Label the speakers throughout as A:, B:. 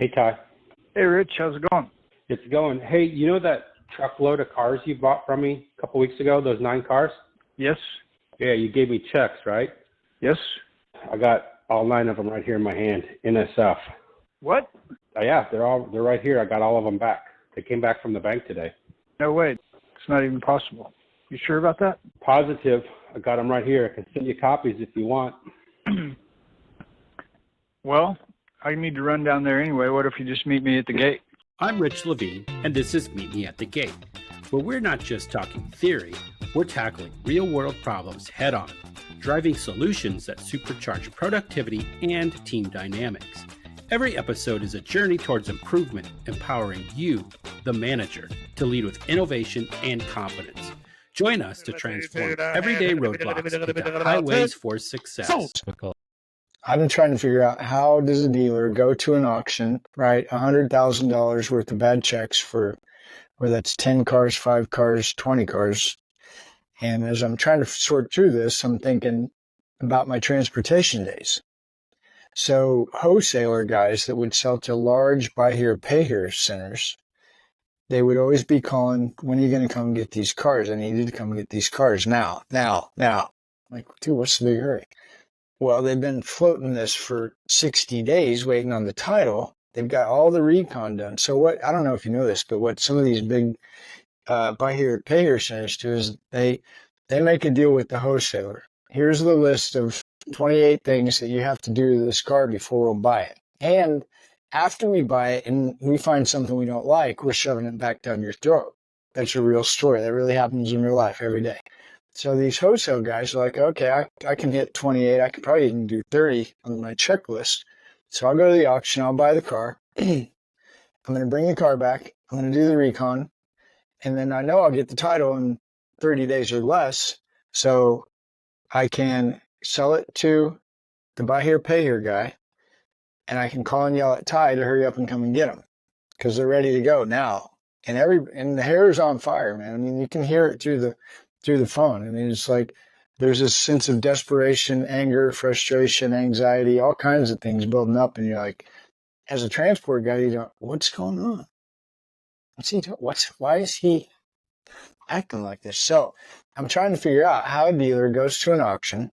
A: Hey, Ty.
B: Hey, Rich, how's it going?
A: It's going. Hey, you know that truckload of cars you bought from me a couple weeks ago, those 9 cars?
B: Yes.
A: Yeah, you gave me checks, right?
B: Yes.
A: I got all 9 of them right here in my hand, NSF.
B: What?
A: Yeah, they're right here. I got all of them back. They came back from the bank today.
B: No way. It's not even possible. You sure about that?
A: Positive. I got them right here. I can send you copies if you want.
B: Well, I need to run down there anyway. What if you just meet me at the gate?
C: I'm Rich Levine, and this is Meet Me at the Gate, where we're not just talking theory, we're tackling real-world problems head-on, driving solutions that supercharge productivity and team dynamics. Every episode is a journey towards improvement, empowering you, the manager, to lead with innovation and confidence. Join us to transform everyday roadblocks into highways for success.
D: I've been trying to figure out, how does a dealer go to an auction, write $100,000 worth of bad checks for, whether that's 10 cars, 5 cars, 20 cars. And as I'm trying to sort through this, I'm thinking about my transportation days. So wholesaler guys that would sell to large buy here, pay here centers, they would always be calling, when are you going to come get these cars? I need you to come get these cars now. I'm like, dude, what's the big hurry? Well, they've been floating this for 60 days waiting on the title. They've got all the recon done. So what, I don't know if you know this, but what some of these big buy here, pay here centers do is they make a deal with the wholesaler. Here's the list of 28 things that you have to do to this car before we'll buy it. And after we buy it and we find something we don't like, we're shoving it back down your throat. That's a real story. That really happens in real life every day. So these wholesale guys are like, okay, I can hit 28. I could probably even do 30 on my checklist. So I'll go to the auction. I'll buy the car. I'm going to bring the car back. I'm going to do the recon. And then I know I'll get the title in 30 days or less. So I can sell it to the buy here, pay here guy. And I can call and yell at Ty to hurry up and come and get them because they're ready to go now. And the hair is on fire, man. I mean, you can hear it through the phone. I mean, it's like there's this sense of desperation, anger, frustration, anxiety, all kinds of things building up. And you're like, as a transport guy, you don't, what's going on? What's he doing? Why is he acting like this? So I'm trying to figure out how a dealer goes to an auction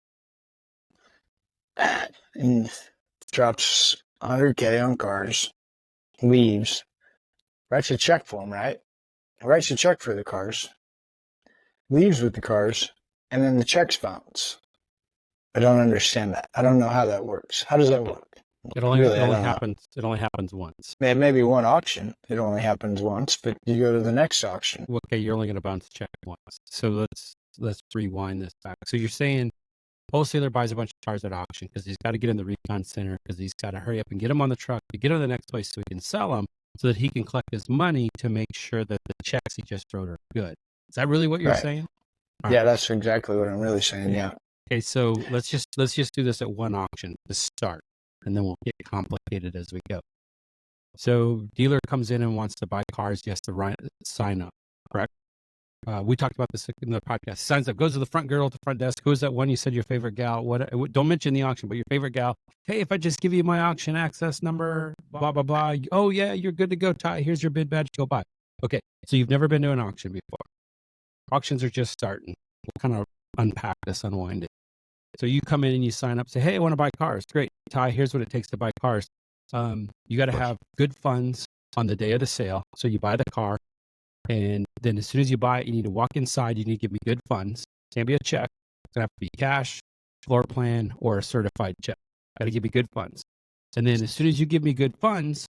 D: and drops 100K on cars, leaves, writes a check for them, right? Writes a check for the cars, leaves with the cars, and then the checks bounce. I don't understand that. I don't know how that works. How does that work?
C: It only happens once.
D: Maybe one auction, it only happens once, but you go to the next auction.
C: Okay, you're only going to bounce a check once. So let's rewind this back. So you're saying wholesaler buys a bunch of cars at auction because he's got to get in the recon center because he's got to hurry up and get them on the truck to get them to the next place so he can sell them so that he can collect his money to make sure that the checks he just wrote are good. Is that really what you're saying? All
D: yeah,
C: right.
D: That's exactly what I'm really saying. Yeah.
C: Okay, so let's just do this at one auction to start, and then we'll get complicated as we go. So dealer comes in and wants to buy cars. He has to sign up, correct? We talked about this in the podcast. Signs up, goes to the front girl at the front desk. Who's that one you said your favorite gal? What? Don't mention the auction, but your favorite gal. Hey, if I just give you my auction access number, blah, blah, blah. Oh, yeah, you're good to go, Ty. Here's your bid badge. Go buy. Okay, so you've never been to an auction before. Auctions are just starting. We'll kind of unpack this, unwind it. So you come in and you sign up, say, hey, I want to buy cars. Great. Ty, here's what it takes to buy cars. You got to have good funds on the day of the sale. So you buy the car. And then as soon as you buy it, you need to walk inside. You need to give me good funds. Can't be a check. It's going to have to be cash, floor plan, or a certified check. Got to give me good funds. And then as soon as you give me good funds,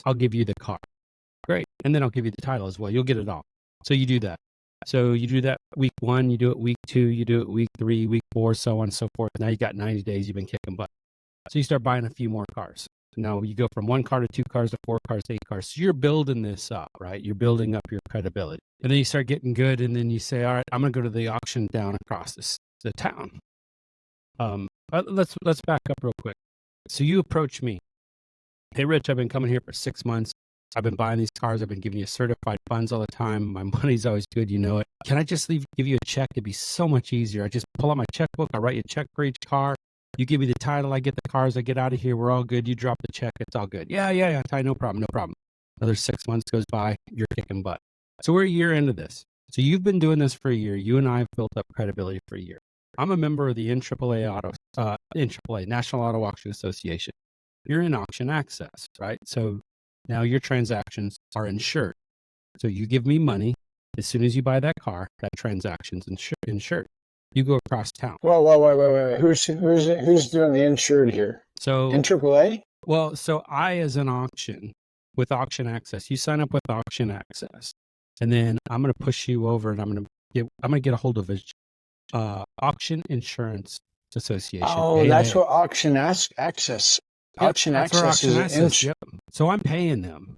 C: I'll give you the car. Great. And then I'll give you the title as well. You'll get it all. So you do that. So you do that week 1, you do it week 2, you do it week 3, week 4, so on and so forth. Now you got 90 days, you've been kicking butt. So you start buying a few more cars. Now you go from 1 car to 2 cars to 4 cars to 8 cars. So you're building this up, right? You're building up your credibility. And then you start getting good, and then you say, all right, I'm going to go to the auction down across the town. Let's back up real quick. So you approach me. Hey, Rich, I've been coming here for 6 months. I've been buying these cars. I've been giving you certified funds all the time. My money's always good. You know it. Can I just give you a check? It'd be so much easier. I just pull out my checkbook. I write you a check for each car. You give me the title, I get the cars, I get out of here, we're all good. You drop the check, it's all good. Yeah, Ty, no problem, no problem. Another 6 months goes by, you're kicking butt. So we're a year into this. So you've been doing this for a year. You and I have built up credibility for a year. I'm a member of the NAAA, National Auto Auction Association. You're in auction access, right? So now your transactions are insured. So you give me money. As soon as you buy that car, that transaction's insured. You go across town.
D: Whoa, wait. Who's doing the insured here?
C: So
D: AAA?
C: Well, so I, as an auction, with auction access, you sign up with auction access, and then I'm going to push you over, and I'm going to get a hold of a Auction Insurance Association.
D: Oh,
C: AIA.
D: that's what auction access.
C: Yep,
D: Auction
C: that's where
D: access is
C: access, yep. So I'm paying them.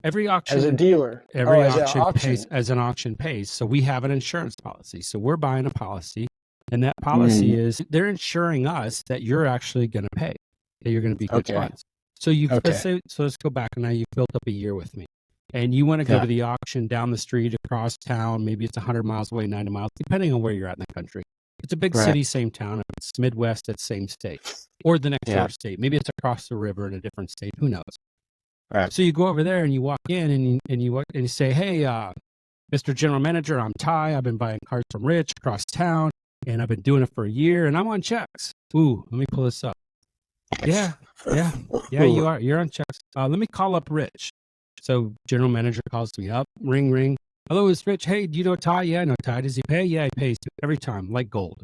C: Every auction
D: as a dealer.
C: Every
D: as
C: auction,
D: an auction
C: pays as an auction pays. So we have an insurance policy. So we're buying a policy, and that policy is they're insuring us that you're actually going to pay, that you're going to be good funds. So let's go back. Now you've built up a year with me, and you want to go to the auction down the street, across town. Maybe it's 100 miles away, 90 miles, depending on where you're at in the country. It's a big city, same town. If it's Midwest, it's same state, or the next door state. Maybe it's across the river in a different state. Who knows?
D: Right.
C: So you go over there and you walk in and you say, "Hey, Mr. General Manager, I'm Ty. I've been buying cars from Rich across town, and I've been doing it for a year, and I'm on checks. Ooh, let me pull this up. Yeah, you are. You're on checks. Let me call up Rich." So General Manager calls me up. Ring, ring. Hello, it's Rich. Hey, do you know Ty? Yeah, I know Ty. Does he pay? Yeah, he pays every time, like golden.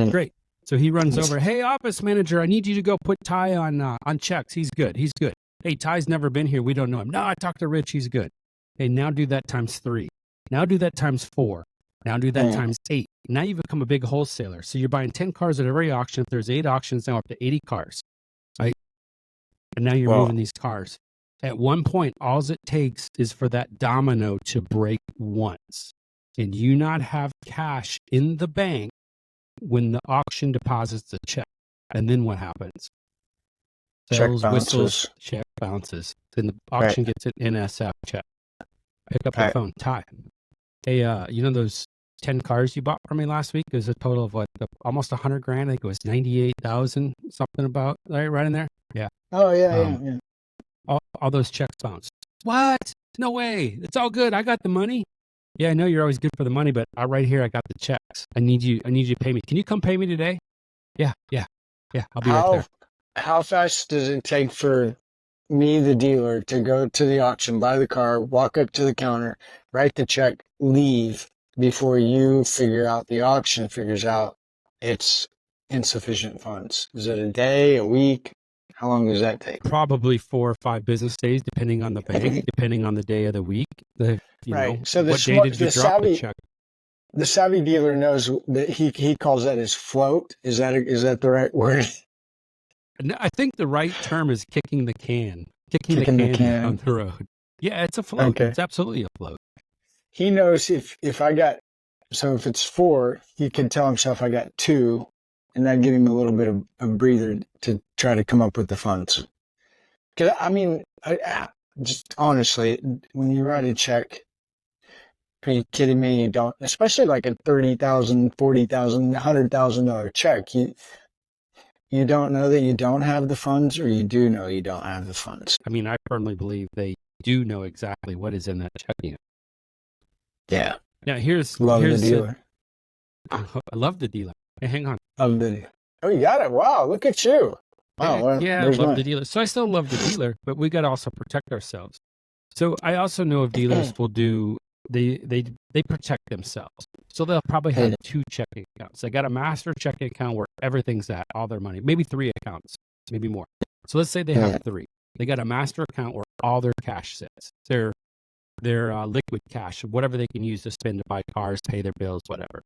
C: Great. So he runs over. Hey, office manager, I need you to go put Ty on checks. He's good. Hey, Ty's never been here. We don't know him. No, I talked to Rich. He's good. Hey, now do that times 3. Now do that times 4. Now do that times 8. Now you've become a big wholesaler. So you're buying 10 cars at every auction. If there's 8 auctions, now up to 80 cars, right? And now you're moving these cars. At one point, all it takes is for that domino to break once, and you not have cash in the bank when the auction deposits the check. And then what happens? Bells, whistles, check bounces. Then the auction gets an NSF check. Pick up the phone. Ty, hey, you know those 10 cars you bought from me last week? It was a total of almost $100,000. I think it was 98,000, something about right in there. Yeah.
D: Oh yeah.
C: All those checks bounced. What? No way. It's all good. I got the money. Yeah, I know you're always good for the money, but right here I got the checks. I need you to pay me. Can you come pay me today? Yeah. I'll be right there.
D: How fast does it take for me, the dealer, to go to the auction, buy the car, walk up to the counter, write the check, leave before you the auction figures out it's insufficient funds? Is it a day, a week? How long does that take?
C: Probably 4 or 5 business days, depending on the bank, depending on the day of the week.
D: So
C: what day did you drop the check?
D: The savvy dealer knows that he calls that his float. Is that the right word?
C: I think the right term is kicking the can. Kicking the can on the road. Yeah, it's a float. Okay. It's absolutely a float.
D: He knows if it's 4, he can tell himself I got 2, and that give him a little bit of a breather to try to come up with the funds. Because just honestly, when you write a check, are you kidding me? You don't, especially like a $30,000, $40,000, $100,000 check. You don't know that you don't have the funds, or you do know you don't have the funds.
C: I mean, I firmly believe they do know exactly what is in that checking.
D: Yeah.
C: Now here's
D: the dealer.
C: I love the dealer. Hey, hang on.
D: Love the dealer. Oh, you got it. Wow, look at you. Wow.
C: I love the dealer. So I still love the dealer, but we got to also protect ourselves. So I also know of dealers will do, they protect themselves. So they'll probably have 2 checking accounts. They got a master checking account where everything's at, all their money, maybe 3 accounts, maybe more. So let's say they have 3. They got a master account where all their cash sits. Their liquid cash, whatever they can use to spend to buy cars, pay their bills, whatever.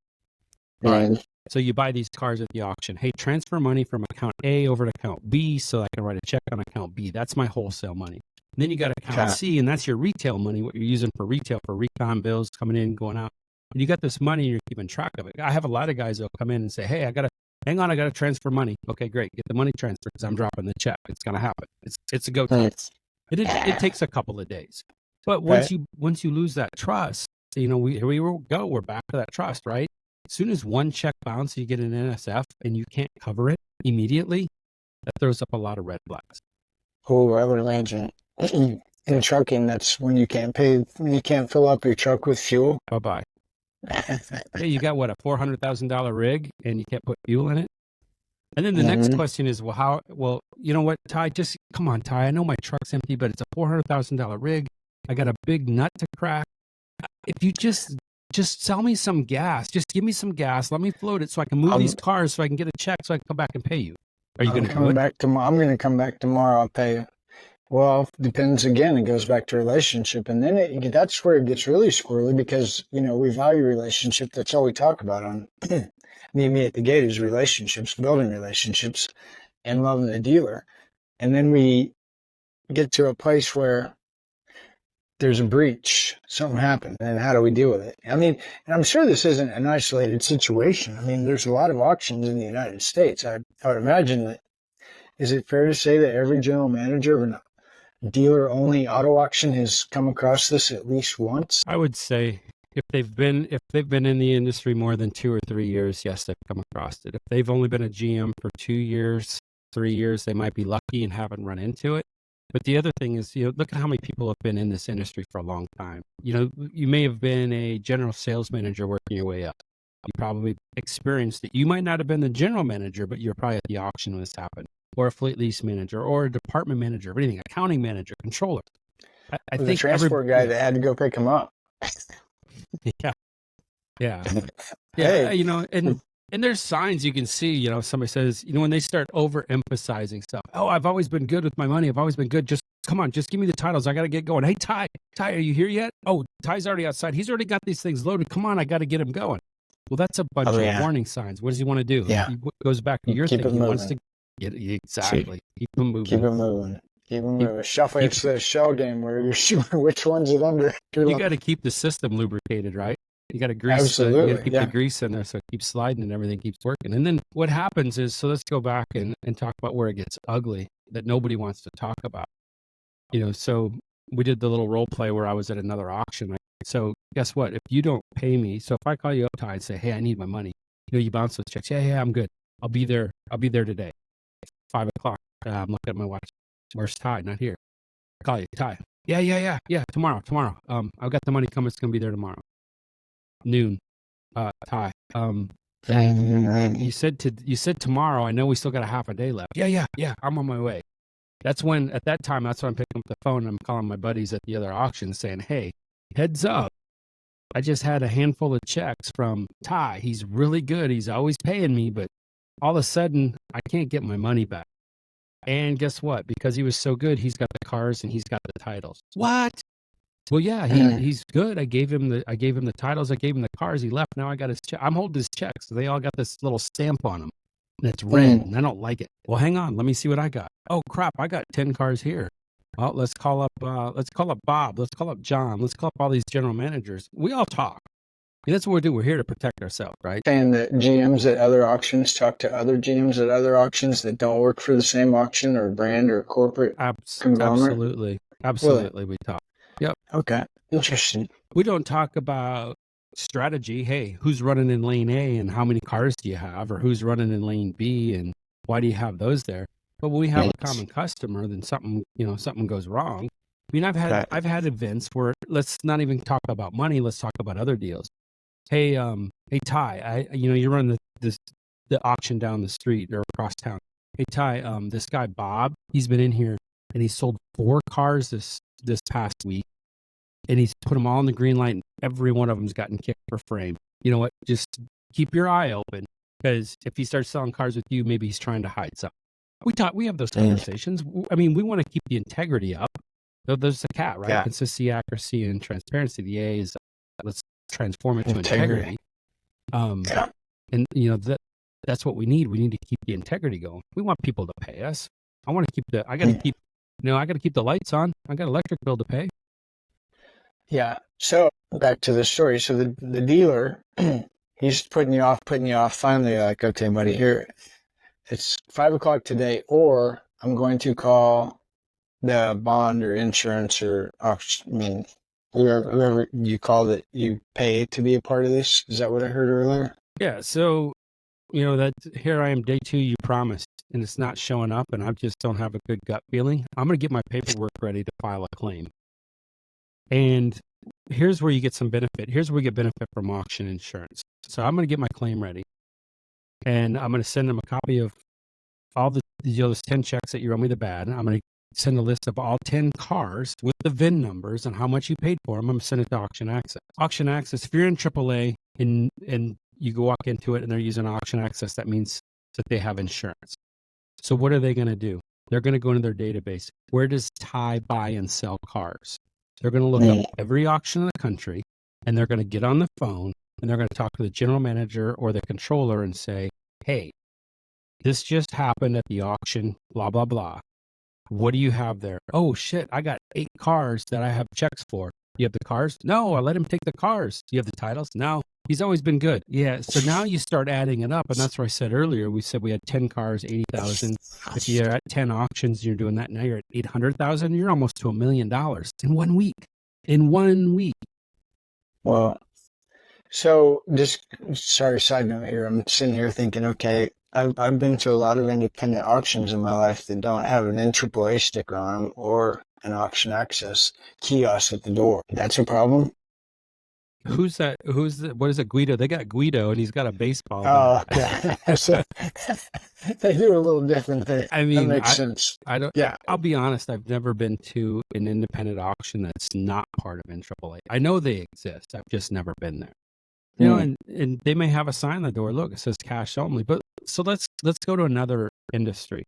D: Right.
C: So you buy these cars at the auction. Hey, transfer money from account A over to account B so I can write a check on account B. That's my wholesale money. And then you got account C, and that's your retail money, what you're using for retail, for recon bills coming in, going out. And you got this money, and you're keeping track of it. I have a lot of guys that'll come in and say, hey, I got to transfer money. Okay, great. Get the money transferred because I'm dropping the check. It's going to happen. It's a go-to. It takes a couple of days. But once you lose that trust, here we go. We're back to that trust, right? as soon as one check bounces, you get an NSF and you can't cover it immediately, that throws up a lot of red flags.
D: Oh, I would imagine. In trucking, that's when you can't fill up your truck with fuel.
C: Bye-bye. Hey, you got what, a $400,000 rig and you can't put fuel in it? And then the next question is, well, you know what, Ty, just come on, Ty. I know my truck's empty, but it's a $400,000 rig. I got a big nut to crack. If you just sell me some gas, just give me some gas. Let me float it so I can move these cars so I can get a check so I can come back and pay you. Are you going to do it?
D: I'm going to come back tomorrow. I'll pay you. Well, depends again. It goes back to relationship. And then that's where it gets really squirrely because, we value relationship. That's all we talk about on Meet Me at the Gate is relationships, building relationships and loving the dealer. And then we get to a place where there's a breach, something happened, and how do we deal with it? And I'm sure this isn't an isolated situation. There's a lot of auctions in the United States. I would imagine that, is it fair to say that every general manager of a dealer-only auto auction has come across this at least once?
C: I would say if they've been in the industry more than 2 or 3 years, yes, they've come across it. If they've only been a GM for 2 years, 3 years, they might be lucky and haven't run into it. But the other thing is, look at how many people have been in this industry for a long time. You may have been a general sales manager working your way up. You probably experienced it. You might not have been the general manager, but you're probably at the auction when this happened, or a fleet lease manager, or a department manager, or anything, accounting manager, controller. I think
D: the transport guy that had to go pick him up.
C: Yeah.
D: Hey.
C: And there's signs you can see, somebody says, when they start overemphasizing stuff. Oh, I've always been good with my money. I've always been good. Just come on, just give me the titles. I got to get going. Hey, Ty, are you here yet? Oh, Ty's already outside. He's already got these things loaded. Come on, I got to get him going. Well, that's a bunch of warning signs. What does he want to do?
D: Yeah.
C: He goes back to your thing. He wants to get exactly. Keep him moving.
D: Keep him moving. Shuffle. It's the shell game where you're shooting which one's it under.
C: You got to keep the system lubricated, right? You got to grease.
D: Absolutely.
C: You got to keep the grease in there so it keeps sliding and everything keeps working. And then what happens is, so let's go back and talk about where it gets ugly that nobody wants to talk about. So we did the little role play where I was at another auction. So guess what? If you don't pay me, so if I call you up, Ty, and say, hey, I need my money, you bounce those checks. Yeah, I'm good. I'll be there today. 5 o'clock. I'm looking at my watch. Where's Ty? Not here. Call you, Ty. Yeah. Tomorrow. I've got the money coming. It's going to be there tomorrow. Noon. Ty. You said tomorrow. I know we still got a half a day left. Yeah. I'm on my way. That's when I'm picking up the phone and I'm calling my buddies at the other auction saying, hey, heads up. I just had a handful of checks from Ty. He's really good. He's always paying me, but all of a sudden I can't get my money back. And guess what? Because he was so good, he's got the cars and he's got the titles. What? Well, yeah, he's good. I gave him the titles. I gave him the cars. He left. Now I got his check. I'm holding his checks. So they all got this little stamp on them, and it's red, and I don't like it. Well, hang on. Let me see what I got. Oh crap! I got 10 cars here. Well, let's call up Bob. Let's call up John. Let's call up all these general managers. We all talk. That's what we're doing. We're here to protect ourselves, right?
D: Saying that GMs at other auctions talk to other GMs at other auctions that don't work for the same auction or brand or corporate conglomerate?
C: Absolutely, we talk. Yep.
D: Okay. Interesting.
C: We don't talk about strategy. Hey, who's running in lane A and how many cars do you have? Or who's running in lane B and why do you have those there? But when we have a common customer, then something goes wrong. I've had events where let's not even talk about money. Let's talk about other deals. Hey, Ty, you're running the auction down the street or across town. Hey, Ty, this guy, Bob, he's been in here and he sold 4 cars this past week, and he's put them all in the green light, and every one of them's gotten kicked for frame. You know what? Just keep your eye open, because if he starts selling cars with you, maybe he's trying to hide something. We have those conversations. We want to keep the integrity up. There's the CAT, right? Yeah. Consistency, accuracy, and transparency. The A is let's transform it to integrity. And that's what we need. We need to keep the integrity going. We want people to pay us. I got to keep the lights on. I got electric bill to pay. Yeah.
D: So back to the story. So the dealer, he's putting you off. Finally, like, okay, buddy, here, it's 5 o'clock today, or I'm going to call the bond or insurance or auction. Whoever you call that you pay to be a part of this. Is that what I heard earlier?
C: Yeah. So, that here I am, day 2, you promised, and it's not showing up, and I just don't have a good gut feeling. I'm going to get my paperwork ready to file a claim. And here's where you get some benefit. Here's where we get benefit from auction insurance. So I'm going to get my claim ready, and I'm going to send them a copy of all those 10 checks that you wrote me the bad. I'm going to send a list of all 10 cars with the VIN numbers and how much you paid for them. I'm going to send it to Auction Access. Auction Access, if you're in AAA and you go walk into it and they're using Auction Access, that means that they have insurance. So what are they going to do? They're going to go into their database. Where does Ty buy and sell cars? They're going to look up every auction in the country, and they're going to get on the phone, and they're going to talk to the general manager or the controller and say, hey, this just happened at the auction, blah, blah, blah. What do you have there? Oh, shit, I got 8 cars that I have checks for. You have the cars? No, I let him take the cars. Do you have the titles? No. He's always been good. Yeah, so now you start adding it up, and that's what I said earlier. We said we had 10 cars, 80,000. If you're at 10 auctions, you're doing that. Now you're at 800,000. You're almost to $1 million in 1 week. In 1 week.
D: Well, so just sorry, side note here. I'm sitting here thinking, okay, I've been to a lot of independent auctions in my life that don't have an NAAA sticker on them or an Auction Access kiosk at the door. That's a problem.
C: Who's that? What is it, Guido? They got Guido, and he's got a baseball
D: Oh,
C: bat.
D: okay. So they do a little different thing.
C: I mean,
D: that makes sense.
C: I don't.
D: Yeah.
C: I'll be honest. I've never been to an independent auction that's not part of NAAA. I know they exist. I've just never been there. And they may have a sign on the door. Look, it says cash only. But so let's go to another industry.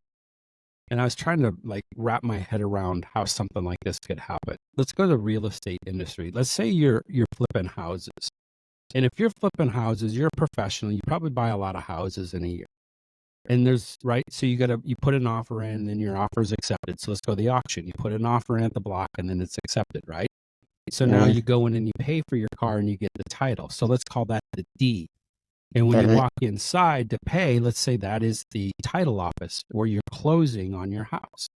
C: And I was trying to wrap my head around how something like this could happen. Let's go to the real estate industry. Let's say you're flipping houses. And if you're flipping houses, you're a professional. You probably buy a lot of houses in a year. And so you put an offer in, and then your offer is accepted. So let's go to the auction. You put an offer in at the block, and then it's accepted, right? So now you go in and you pay for your car and you get the title. So let's call that the deed. And when you walk inside to pay, let's say that is the title office where you're closing on your house.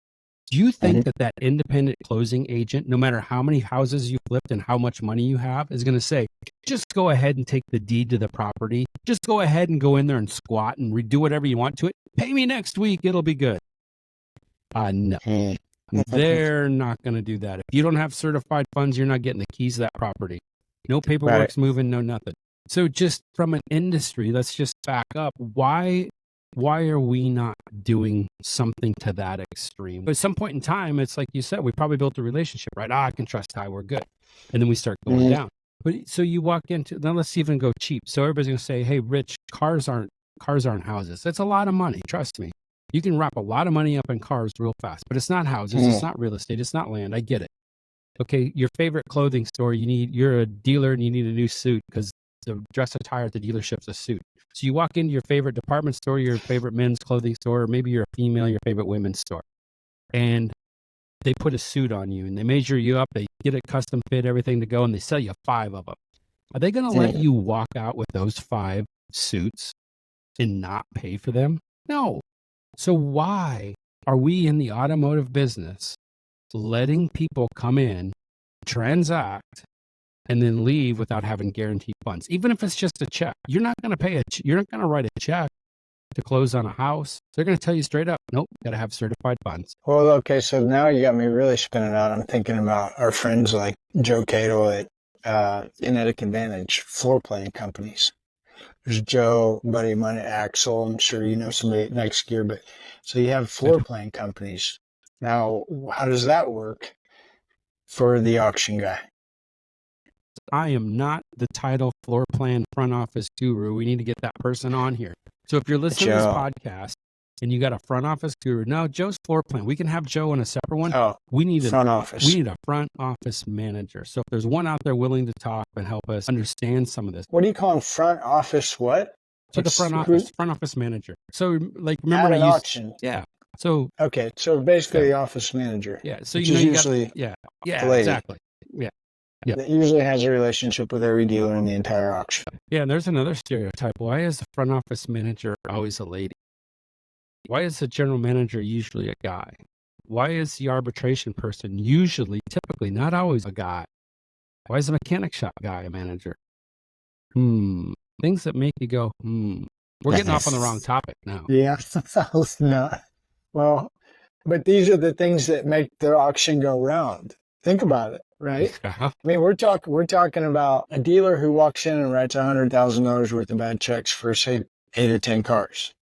C: Do you think that independent closing agent, no matter how many houses you flipped and how much money you have, is going to say, just go ahead and take the deed to the property. Just go ahead and go in there and squat and redo whatever you want to it. Pay me next week. It'll be good. No. They're not going to do that. If you don't have certified funds, you're not getting the keys to that property. No paperwork's moving, no nothing. So just from an industry, let's just back up. Why are we not doing something to that extreme? At some point in time, it's like you said, we probably built a relationship, right? I can trust Ty, we're good. And then we start going down. But so you walk into, now let's even go cheap. So everybody's going to say, hey, Rich, cars aren't houses. That's a lot of money. Trust me. You can wrap a lot of money up in cars real fast, but it's not houses. It's not real estate. It's not land. I get it. Okay. Your favorite clothing store, you're a dealer and you need a new suit because the dress attire at the dealership's a suit. So you walk into your favorite department store, your favorite men's clothing store, or maybe you're a female, your favorite women's store. And they put a suit on you and they measure you up. They get it custom fit, everything to go, and they sell you 5 of them. Are they going to let you walk out with those 5 suits and not pay for them? No. So why are we in the automotive business letting people come in, transact, and then leave without having guaranteed funds? Even if it's just a check, you're not going to write a check to close on a house. They're going to tell you straight up, nope, got to have certified funds.
D: Well, okay, so now you got me really spinning out. I'm thinking about our friends like Joe Cato at Kinetic Advantage floor plan companies. There's Joe, buddy of mine at Axel. I'm sure you know somebody at Next Gear, but so you have floor plan companies. Now, how does that work for the auction guy?
C: I am not the title floor plan front office guru. We need to get that person on here. So if you're listening to this podcast and you got a front office guru, no, Joe's floor plan. We can have Joe in a separate one.
D: Oh,
C: we need
D: front office.
C: We need a front office manager. So if there's one out there willing to talk and help us understand some of this.
D: What do you call them? Front office what?
C: So the front office manager. So remember
D: at an auction.
C: Yeah. So
D: okay, so basically the office manager.
C: Yeah. So
D: usually
C: yeah, exactly. Yeah. Yeah.
D: That usually has a relationship with every dealer in the entire auction.
C: Yeah, and there's another stereotype. Why is the front office manager always a lady? Why is the general manager usually a guy? Why is the arbitration person typically, not always a guy? Why is the mechanic shop guy a manager? Things that make you go, We're getting off on the wrong topic now.
D: Yeah. No. Well, but these are the things that make the auction go round. Think about it, right?
C: Uh-huh.
D: I mean, we're talking about a dealer who walks in and writes $100,000 worth of bad checks for, say, 8 or 10 cars.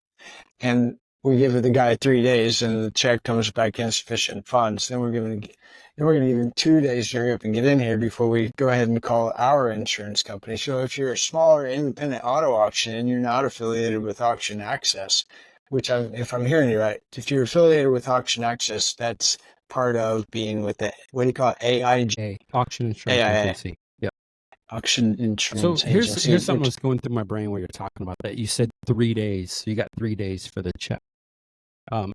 D: And we give the guy 3 days and the check comes back insufficient funds. Then we're going to give him 2 days to hurry up and get in here before we go ahead and call our insurance company. So if you're a smaller independent auto auction and you're not affiliated with Auction Access, which if I'm hearing you right, if you're affiliated with Auction Access, that's part of being with the, what do you call it? AIG?
C: Auction Insurance
D: AIA.
C: Agency. Yep.
D: Auction Insurance
C: So
D: Agency.
C: here's something that's going through my brain while you're talking about that. You said 3 days. So you got 3 days for the check.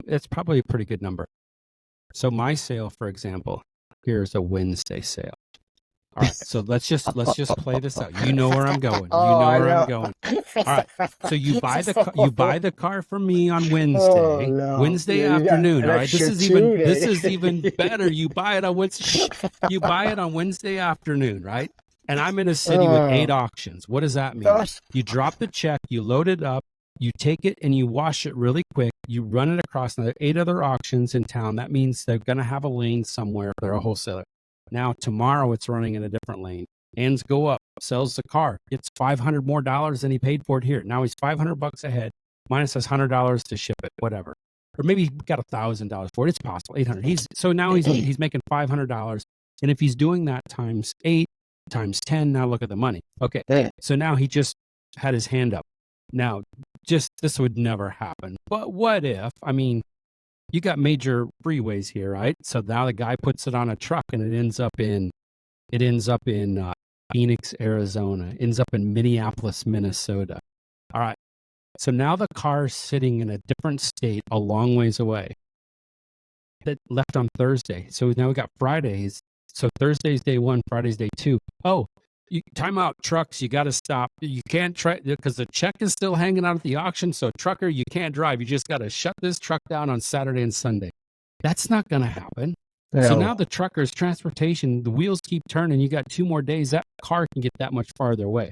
C: It's probably a pretty good number. So my sale, for example, here's a Wednesday sale. All right, so let's just play this out. You know where I'm going. I'm going. All right, so you buy the car from me on Wednesday, Wednesday afternoon. All right, this is even better. You buy it on Wednesday. You buy it on Wednesday afternoon, right? And I'm in a city with 8 auctions. What does that mean? You drop the check, you load it up, you take it and you wash it really quick. You run it across another 8 other auctions in town. That means they're going to have a lane somewhere if they're a wholesaler. Now, tomorrow it's running in a different lane. Hands go up, sells the car, gets $500 more than he paid for it here. Now he's $500 ahead, minus his $100 to ship it, whatever. Or maybe he got $1,000 for it. It's possible, $800. So now he's making $500. And if he's doing that times 8, times 10, now look at the money. Okay, so now he just had his hand up. Now, this would never happen. But what if, you got major freeways here, right? So now the guy puts it on a truck and it ends up in Phoenix, Arizona, ends up in Minneapolis, Minnesota. All right. So now the car's sitting in a different state a long ways away that left on Thursday. So now we got Fridays. So Thursday's day 1, Friday's day 2. Oh, time out, trucks. You got to stop. You can't try because the check is still hanging out at the auction. So trucker, you can't drive. You just got to shut this truck down on Saturday and Sunday. That's not going to happen. No. So now the trucker's transportation, the wheels keep turning. You got 2 more days. That car can get that much farther away.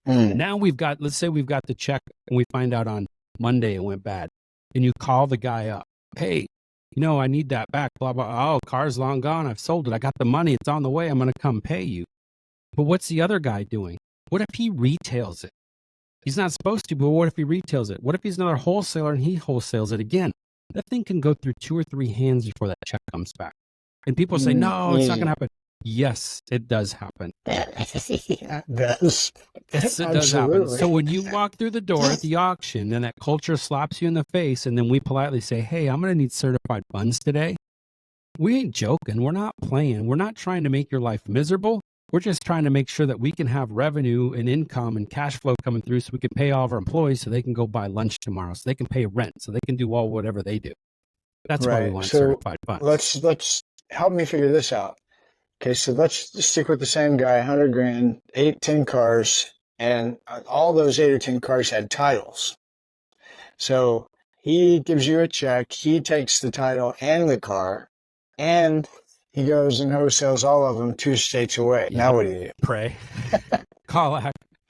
C: Now let's say we've got the check and we find out on Monday it went bad. And you call the guy up. Hey, I need that back. Blah, blah. Oh, car's long gone. I've sold it. I got the money. It's on the way. I'm going to come pay you. But what's the other guy doing? What if he retails it? He's not supposed to, but what if he retails it? What if he's another wholesaler and he wholesales it again? That thing can go through 2 or 3 hands before that check comes back. And people say, no, it's not going to happen. Yes, it does happen.
D: It does.
C: Yes, it does happen. So when you walk through the door at the auction and that culture slaps you in the face and then we politely say, hey, I'm going to need certified funds today. We ain't joking. We're not playing. We're not trying to make your life miserable. We're just trying to make sure that we can have revenue and income and cash flow coming through so we can pay all of our employees so they can go buy lunch tomorrow, so they can pay rent, so they can do whatever they do. That's why we want certified funds.
D: Let's help me figure this out. Okay, so let's just stick with the same guy, $100,000, 8, 10 cars, and all those 8 or 10 cars had titles. So he gives you a check, he takes the title and the car, and he goes and wholesales all of them 2 states away. Yeah. Now what do you do?
C: Pray. Call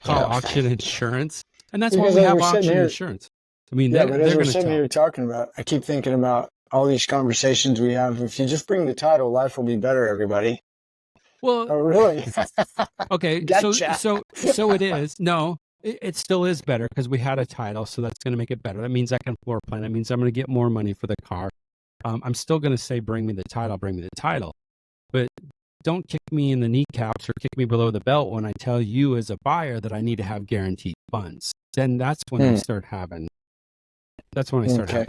C: auction insurance. And that's why we have auction insurance.
D: But as we're sitting here talking about, I keep thinking about all these conversations we have. If you just bring the title, life will be better, everybody.
C: Well,
D: oh, really?
C: Okay. Gotcha. So it is. No, it still is better because we had a title. So that's going to make it better. That means I can floor plan. That means I'm going to get more money for the car. I'm still going to say, bring me the title. But don't kick me in the kneecaps or kick me below the belt when I tell you as a buyer that I need to have guaranteed funds. Then that's when I start having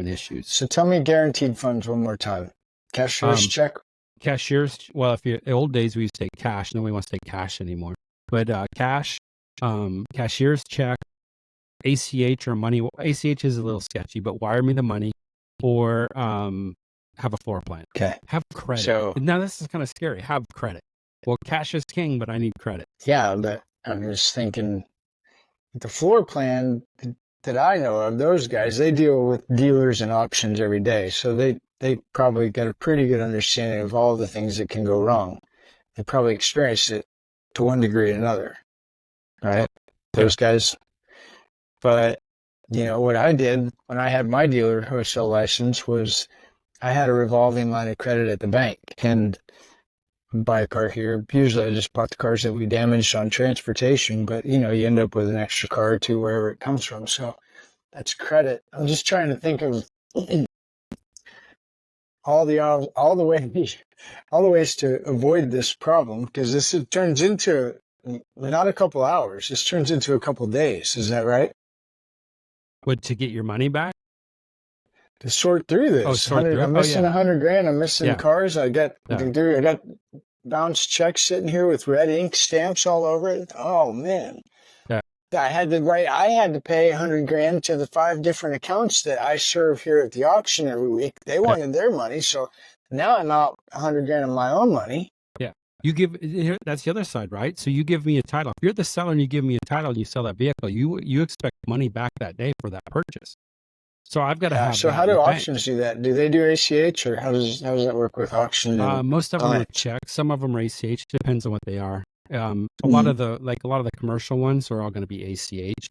C: issues.
D: So tell me guaranteed funds one more time. Cashier's check?
C: Cashier's, well, in the old days, we used to take cash. Nobody wants to take cash anymore. But cash, cashier's check, ACH or money. ACH is a little sketchy, but wire me the money or have a floor plan.
D: Okay.
C: Have credit. So, now this is kind of scary. Have credit. Well, cash is king, but I need credit.
D: Yeah, but I'm just thinking the floor plan that I know of, those guys, they deal with dealers and auctions every day. So they probably got a pretty good understanding of all the things that can go wrong. They probably experienced it to one degree or another. Right? Those guys. But, what I did when I had my dealer wholesale license was I had a revolving line of credit at the bank. And buy a car here. Usually I just bought the cars that we damaged on transportation, but you end up with an extra car or two wherever it comes from. So that's credit. I'm just trying to think of all the ways to avoid this problem, because it turns into not a couple hours. This turns into a couple days. Is that right?
C: What, to get your money back?
D: To sort through this.
C: Oh, sort through it?
D: I'm missing $100,000. I'm missing
C: Yeah.
D: cars. I got
C: Yeah.
D: bounced checks sitting here with red ink stamps all over it. Oh man.
C: Yeah.
D: I had to pay $100,000 to the 5 different accounts that I serve here at the auction every week. They wanted their money, so now I'm out $100,000 of my own money.
C: Yeah. That's the other side, right? So you give me a title. If you're the seller and you give me a title and you sell that vehicle, you expect money back that day for that purchase. So I've got to have.
D: So how do auctions do that? Do they do ACH, or how does that work with auction?
C: Most of them are checks. Some of them are ACH. Depends on what they are. A lot of the commercial ones are all going to be ACH.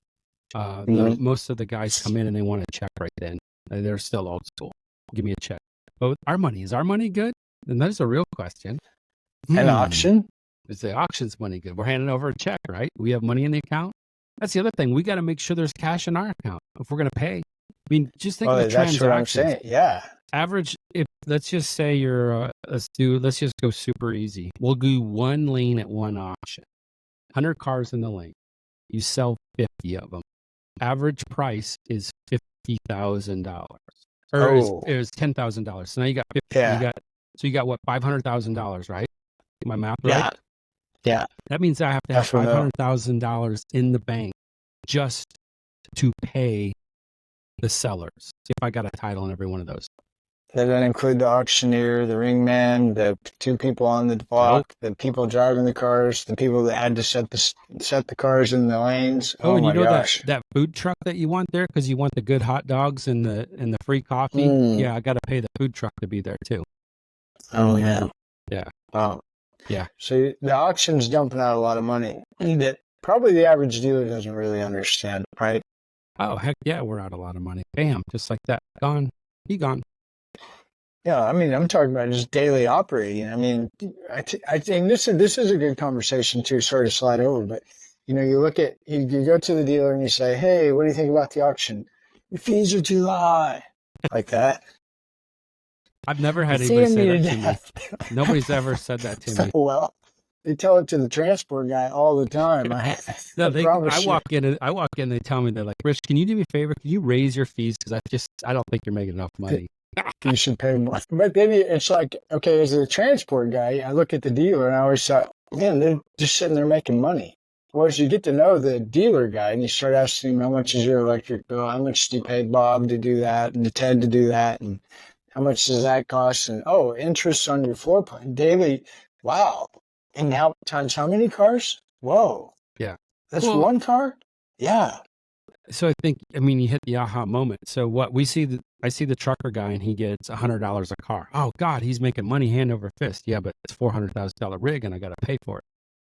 C: Most of the guys come in and they want a check right then. They're still old school. Give me a check. But is our money good? And that is a real question.
D: An auction?
C: Is the auction's money good? We're handing over a check, right? We have money in the account. That's the other thing. We got to make sure there's cash in our account if we're going to pay. I mean, just think of the transactions.
D: That's what I'm saying. Yeah.
C: Average, let's just say let's just go super easy. We'll do one lane at one auction. 100 cars in the lane. You sell 50 of them. Average price is $50,000. Or it was $10,000. So now you got 50.
D: Yeah.
C: You got what, $500,000, right? My math right?
D: Yeah.
C: That means I have to have $500,000 in the bank just to pay the sellers. See if I got a title on every one of those.
D: That doesn't include the auctioneer, the ringman, the 2 people on the block, the people driving the cars, the people that had to set the cars in the lanes.
C: Oh, and
D: my gosh.
C: that food truck that you want there because you want the good hot dogs and the free coffee. Yeah, I got to pay the food truck to be there too.
D: Oh yeah.
C: Yeah.
D: Oh
C: yeah.
D: So the auction's dumping out a lot of money that probably the average dealer doesn't really understand, right?
C: Oh, heck yeah, we're out a lot of money. Bam, just like that. Gone. He gone.
D: Yeah, I mean, I'm talking about just daily operating. I mean, I think this is a good conversation too. Sorry to slide over, but you go to the dealer and you say, "Hey, what do you think about the auction? Your fees are too high," like that.
C: I've never had anybody say that to me. Nobody's ever said that to me.
D: Well, they tell it to the transport guy all the time. I
C: walk in and they tell me, they're like, "Rich, can you do me a favor? Can you raise your fees? Because I don't think you're making enough money.
D: You should pay more." But then it's like, okay, as a transport guy, I look at the dealer and I always thought, man, they're just sitting there making money. Whereas you get to know the dealer guy and you start asking him, how much is your electric bill? How much do you pay Bob to do that and to Ted to do that? And how much does that cost? And interest on your floor plan daily. Wow. And now times how many cars? Whoa.
C: Yeah.
D: That's one car? Yeah.
C: So you hit the aha moment. So what I see the trucker guy and he gets $100 a car. Oh God, he's making money hand over fist. Yeah, but it's $400,000 rig and I got to pay for it.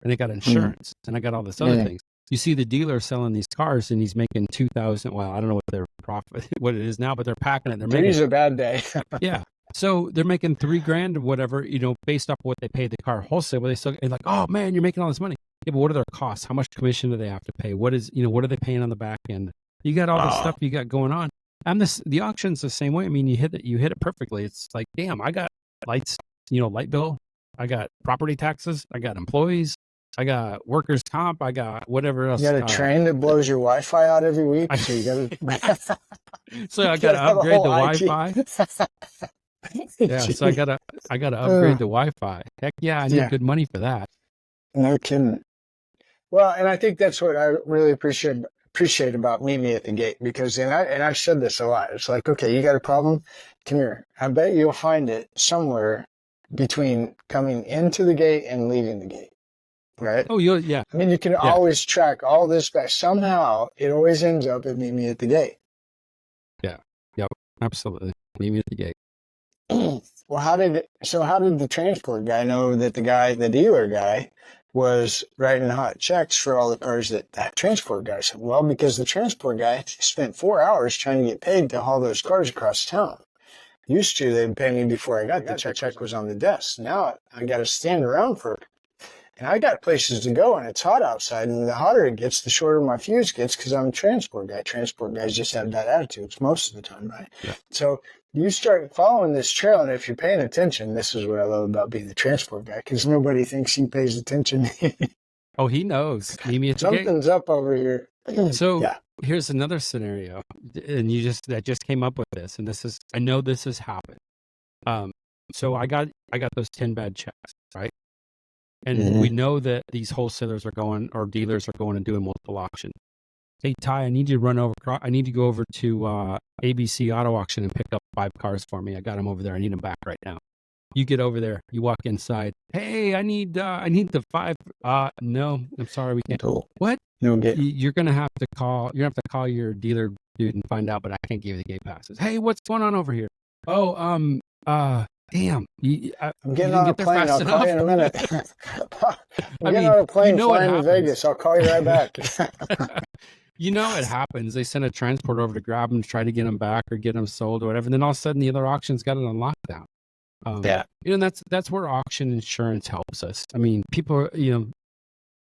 C: And I got insurance and I got all this other things. You see the dealer selling these cars and he's making $2,000. Well, I don't know what their profit, what it is now, but they're packing it. They're making.
D: Today's a bad day.
C: Yeah. So they're making $3,000 or whatever, based off what they pay the car wholesale. But they still like, oh man, you're making all this money. Yeah, but what are their costs? How much commission do they have to pay? What are they paying on the back end? You got all this stuff you got going on. And the auction's the same way. I mean, you hit it perfectly. It's like, damn, I got lights, light bill. I got property taxes. I got employees. I got workers' comp. I got whatever else.
D: You got a train that blows your Wi-Fi out every week. So you got to.
C: So I got to upgrade the Wi-Fi. Yeah. So I got to upgrade the Wi-Fi. Heck yeah, I need good money for that.
D: No kidding. Well, and I think that's what I really appreciate about Meet Me at the Gate, because I've said this a lot. It's like, okay, you got a problem? Come here. I bet you'll find it somewhere between coming into the gate and leaving the gate. Right?
C: Oh, yeah.
D: I mean, you can always track all this back. Somehow, it always ends up at Meet Me at the Gate.
C: Yeah. Yep. Absolutely. Meet Me at the Gate.
D: Well, how did the transport guy know that the dealer guy was writing hot checks for all the cars that transport guy said, well, because the transport guy spent 4 hours trying to get paid to haul those cars across town. Used to, they'd pay me before I got the check was on the desk. Now I got to stand around for it. And I got places to go, and it's hot outside, and the hotter it gets, the shorter my fuse gets because I'm a transport guy. Transport guys just have bad attitudes most of the time, right?
C: Yeah.
D: So you start following this trail, and if you're paying attention, this is what I love about being the transport guy, because nobody thinks he pays attention.
C: Oh, he knows. Meet me at the gate.
D: Something's up over here.
C: So
D: yeah.
C: here's another scenario, and that just came up with this, and I know this has happened. So I got those 10 bad checks, right? And we know that these wholesalers or dealers are going and doing multiple auction. Hey, Ty, I need you to go over to ABC Auto Auction and pick up 5 cars for me. I got them over there. I need them back right now. You get over there. You walk inside. Hey, I need the 5. No, I'm sorry, we can't.
D: Cool.
C: What?
D: No get.
C: You're gonna have to call. You have to call your dealer dude and find out. But I can't give you the gate passes. Hey, what's going on over here? Oh, damn.
D: I'm getting on a plane. I'll call you in a minute. I'm getting on a plane flying to Vegas. I'll call you right back.
C: You know it happens. They send a transporter over to grab them, try to get them back or get them sold or whatever. And then all of a sudden the other auction's got it on lockdown. That's where auction insurance helps us. I mean, people,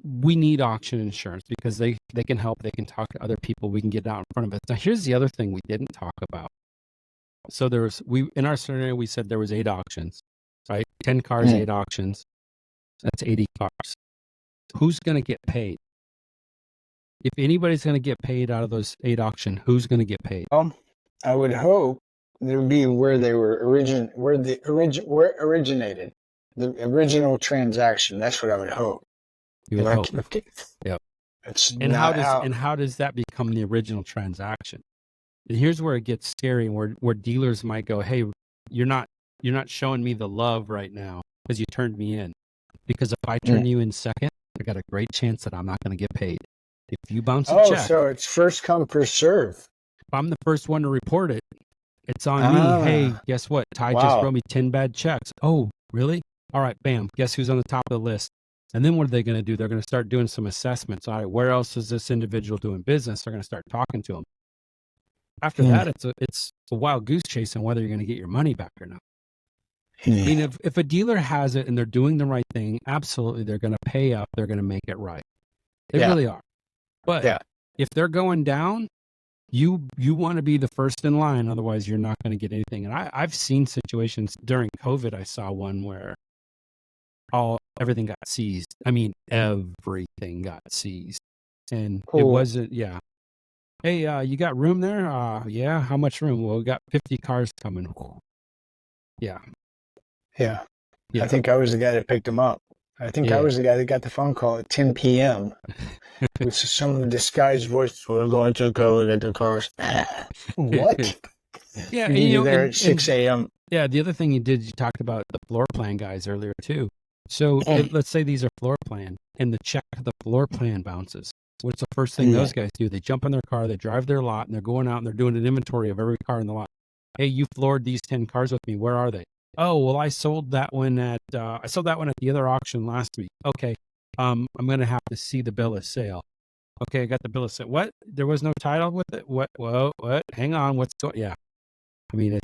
C: we need auction insurance because they can help. They can talk to other people. We can get out in front of it. Now, here's the other thing we didn't talk about. So in our scenario, we said there was 8 auctions, right? 10 cars, 8 auctions. That's 80 cars. Who's going to get paid? If anybody's going to get paid out of those 8 auctions, who's going to get paid?
D: I would hope it would be where they were originated, the original transaction. That's what I would hope.
C: You would hope. Yep. How does that become the original transaction? And here's where it gets scary, and where dealers might go, "Hey, you're not showing me the love right now because you turned me in. Because if I turn you in second, I got a great chance that I'm not going to get paid. If you bounce a check,
D: so it's first come first serve.
C: If I'm the first one to report it, it's on me. Hey, guess what? Ty just wrote me 10 bad checks. Oh, really? All right, bam. Guess who's on the top of the list? And then what are they going to do? They're going to start doing some assessments. All right, where else is this individual doing business? They're going to start talking to them. After that, it's a wild goose chase on whether you're going to get your money back or not. I mean, if a dealer has it and they're doing the right thing, absolutely, they're going to pay up. They're going to make it right. They really are. But if they're going down, you want to be the first in line. Otherwise, you're not going to get anything. And I've seen situations during COVID. I saw one where everything got seized. I mean, everything got seized. And it wasn't, Hey, you got room there? Yeah. How much room? Well, we got 50 cars coming. Yeah.
D: I think I was the guy that picked them up. I think I was the guy that got the phone call at 10 p.m. with some disguised voice. We're going to go get the cars. What?
C: Yeah.
D: And you're there at 6 a.m.
C: Yeah. The other thing you talked about the floor plan guys earlier too. So let's say these are floor plan and the check of the floor plan bounces. What's the first thing those guys do? They jump in their car, they drive their lot, and they're going out and they're doing an inventory of every car in the lot. Hey, you floored these 10 cars with me. Where are they? Oh, well, I sold that one at the other auction last week. Okay. I'm going to have to see the bill of sale. Okay. I got the bill of sale. What? There was no title with it? What? Whoa, what? Hang on. What's going? Yeah. I mean,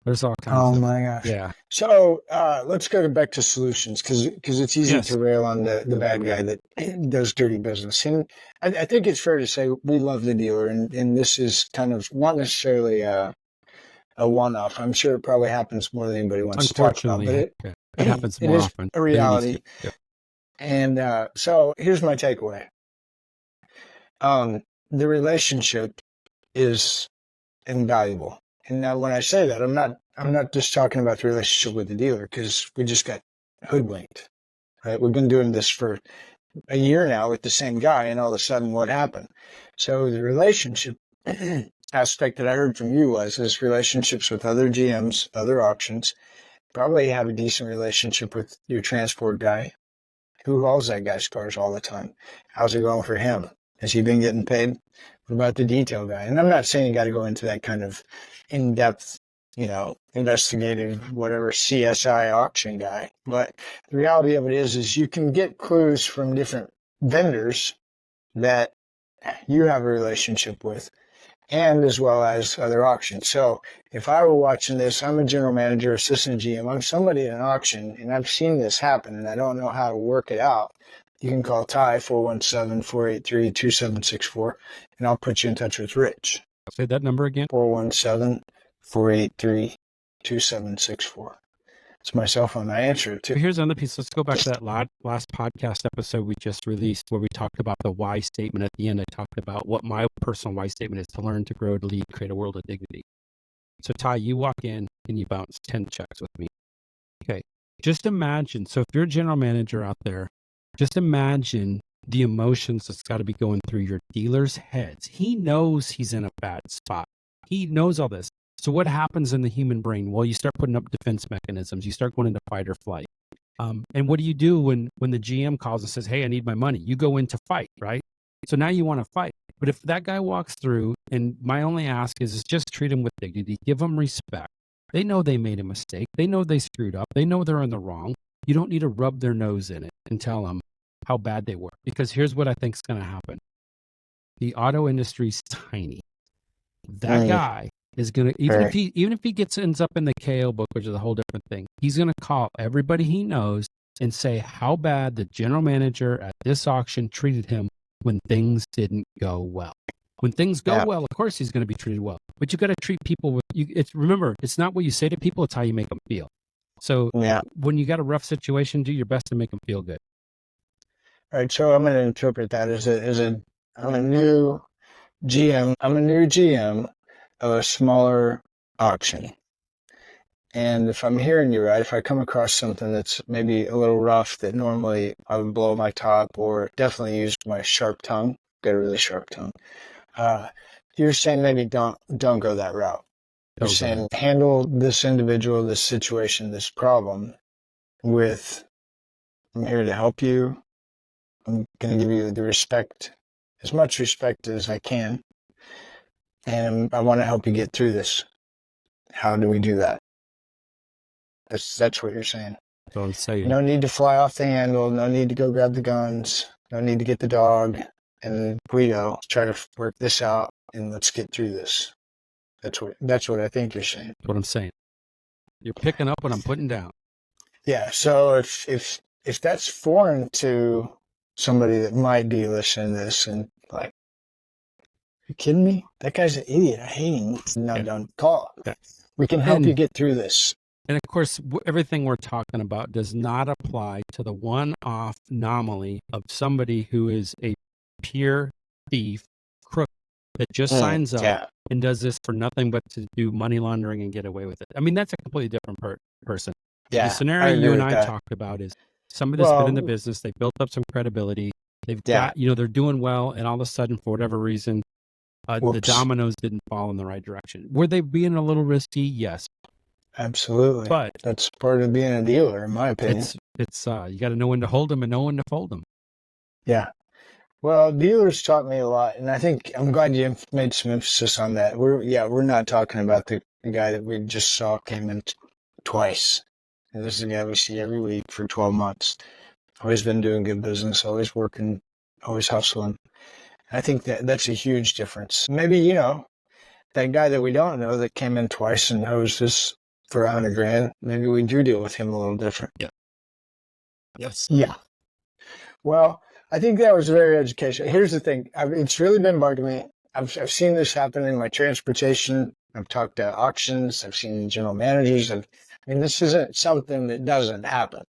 C: there's all kinds of.
D: Oh my gosh.
C: Yeah.
D: So let's go back to solutions because it's easy to rail on the bad guy that does dirty business. And I think it's fair to say we love the dealer, and this is kind of not necessarily a one-off. I'm sure it probably happens more than anybody wants to talk about, but
C: it happens more often.
D: A reality. And so here's my takeaway. The relationship is invaluable. And now when I say that, I'm not just talking about the relationship with the dealer because we just got hoodwinked, right? We've been doing this for a year now with the same guy, and all of a sudden what happened? So the relationship aspect that I heard from you is relationships with other GMs, other auctions. Probably have a decent relationship with your transport guy. Who hauls that guy's cars all the time? How's it going for him? Has he been getting paid? What about the detail guy? And I'm not saying you got to go into that kind of in-depth investigative, whatever CSI auction guy. But the reality of it is you can get clues from different vendors that you have a relationship with, and as well as other auctions. So if I were watching this, I'm a general manager, assistant GM, I'm somebody at an auction, and I've seen this happen, and I don't know how to work it out. You can call Ty 417-483-2764, and I'll put you in touch with Rich.
C: Say that number again.
D: 417-483-2764. It's my cell phone. I answer it too.
C: Here's another piece. Let's go back to that last podcast episode we just released where we talked about the why statement. At the end, I talked about what my personal why statement is: to learn, to grow, to lead, create a world of dignity. So Ty, you walk in and you bounce 10 checks with me. Okay. Just imagine. So if you're a general manager out there, just imagine the emotions that's got to be going through your dealer's heads. He knows he's in a bad spot. He knows all this. So what happens in the human brain? Well, you start putting up defense mechanisms. You start going into fight or flight. And what do you do when the GM calls and says, hey, I need my money? You go into fight, right? So now you want to fight. But if that guy walks through, and my only ask is just treat him with dignity, give him respect. They know they made a mistake. They know they screwed up. They know they're in the wrong. You don't need to rub their nose in it and tell them how bad they were. Because here's what I think is going to happen. The auto industry's tiny. That guy is going to, even if he ends up in the KO book, which is a whole different thing, he's going to call everybody he knows and say how bad the general manager at this auction treated him when things didn't go well. When things go well, of course he's going to be treated well. But you got to treat people with, remember, it's not what you say to people, it's how you make them feel. So when you got a rough situation, do your best to make them feel good.
D: All right, so I'm going to interpret that I'm a new GM. I'm a new GM of a smaller auction. And if I'm hearing you right, if I come across something that's maybe a little rough that normally I would blow my top or definitely use my sharp tongue, get a really sharp tongue, you're saying maybe don't go that route. You're saying handle this individual, this situation, this problem with, I'm here to help you. I'm going to give you the respect, as much respect as I can. And I want to help you get through this. How do we do that? That's what you're saying.
C: Don't say it.
D: No need to fly off the handle. No need to go grab the guns. No need to get the dog. And Guido, try to work this out and let's get through this. That's what I think you're saying.
C: That's what I'm saying. You're picking up what I'm putting down.
D: Yeah. So if that's foreign to somebody that might be listening to this and like, you kidding me? That guy's an idiot. I hate him. No, don't call.
C: Yeah.
D: We can help you get through this.
C: And of course, everything we're talking about does not apply to the one-off anomaly of somebody who is a pure thief, crook, that just signs up and does this for nothing but to do money laundering and get away with it. I mean, that's a completely different person.
D: Yeah,
C: the scenario you and I talked about is somebody that's been in the business, they built up some credibility, they've got, they're doing well, and all of a sudden, for whatever reason, the dominoes didn't fall in the right direction. Were they being a little risky? Yes.
D: Absolutely. But that's part of being a dealer, in my opinion.
C: It's you got to know when to hold them and know when to fold them. Yeah.
D: Well, dealers taught me a lot, and I think I'm glad you made some emphasis on that. We're not talking about the guy that we just saw came in twice. And this is a guy we see every week for 12 months. Always been doing good business, always working, always hustling. I think that's a huge difference. Maybe, that guy that we don't know that came in twice and knows this for $100,000, maybe we do deal with him a little different.
C: Yeah. Yes.
D: Yeah. Well, I think that was very educational. Here's the thing. It's really been bugging me. I've seen this happen in my transportation. I've talked to auctions. I've seen general managers. This isn't something that doesn't happen.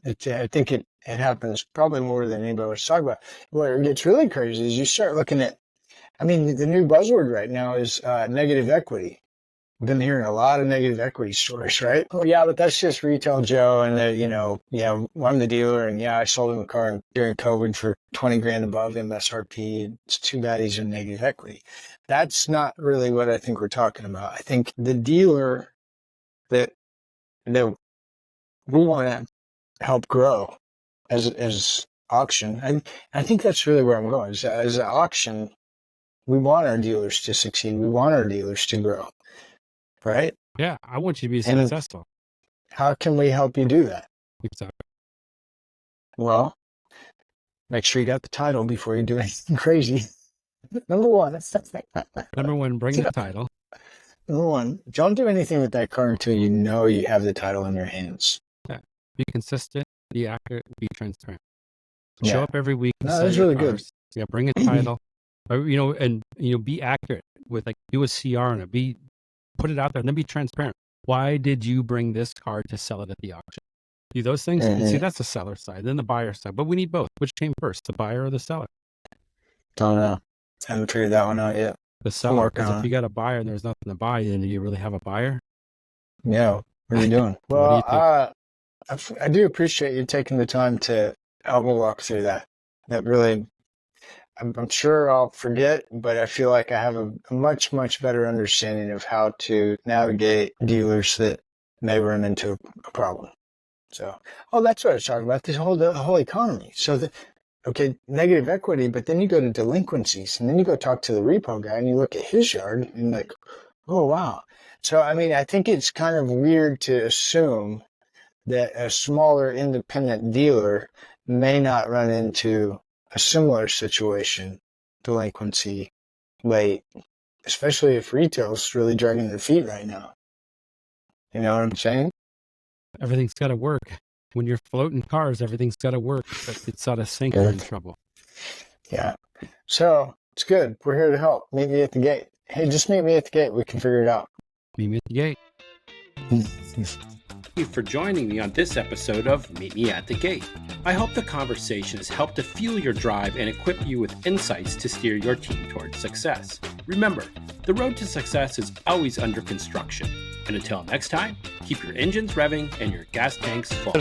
D: I think it happens probably more than anybody was talking about. What gets really crazy is you start looking at, the new buzzword right now is negative equity. I've been hearing a lot of negative equity stories, right? Oh, yeah, but that's just retail Joe. And, I'm the dealer. And, I sold him a car during COVID for $20,000 above MSRP. It's too bad he's in negative equity. That's not really what I think we're talking about. I think the dealer that we want to help grow as auction. And I think that's really where I'm going. As an auction, we want our dealers to succeed. We want our dealers to grow. Right?
C: Yeah, I want you to be
D: And-
C: successful.
D: How can we help you do that?
C: Exactly.
D: Well, make sure you got the title before you do anything crazy. Number one.
C: Number one, bring the title.
D: Number one, don't do anything with that car until you know you have the title in your hands.
C: Be consistent, be accurate, be transparent.
D: Yeah.
C: Show up every week.
D: No,
C: sell
D: that's
C: your
D: really good.
C: cars. Yeah, bring a title. And be accurate with do a CR on it. Put it out there and then be transparent. Why did you bring this car to sell it at the auction? Do those things.
D: Mhm.
C: See, that's the seller side, then the buyer side. But we need both. Which came first, the buyer or the seller?
D: Don't know. Haven't figured that one out yet.
C: The seller.
D: working
C: Because
D: on
C: if
D: it.
C: you got a buyer and there's nothing to buy, then do you really have a buyer?
D: Yeah. What are you doing?
C: What do you
D: Well, I do appreciate you taking the time to help me walk through that. That really, I'm sure I'll forget, but I feel like I have a much, much better understanding of how to navigate dealers that may run into a problem. So, that's what I was talking about, the whole economy. So, negative equity, but then you go to delinquencies, and then you go talk to the repo guy, and you look at his yard, and like, oh, wow. So, I think it's kind of weird to assume that a smaller independent dealer may not run into a similar situation, delinquency, late, especially if retail's really dragging their feet right now. You know what I'm saying?
C: Everything's got to work. When you're floating cars, everything's got to work. If it's out of sync, you're in trouble.
D: Yeah. So it's good. We're here to help. Meet me at the gate. Hey, just meet me at the gate. We can figure it out.
C: Meet me at the gate. Thank you for joining me on this episode of Meet Me at the Gate. I hope the conversation has helped to fuel your drive and equip you with insights to steer your team towards success. Remember, the road to success is always under construction. And until next time, keep your engines revving and your gas tanks full.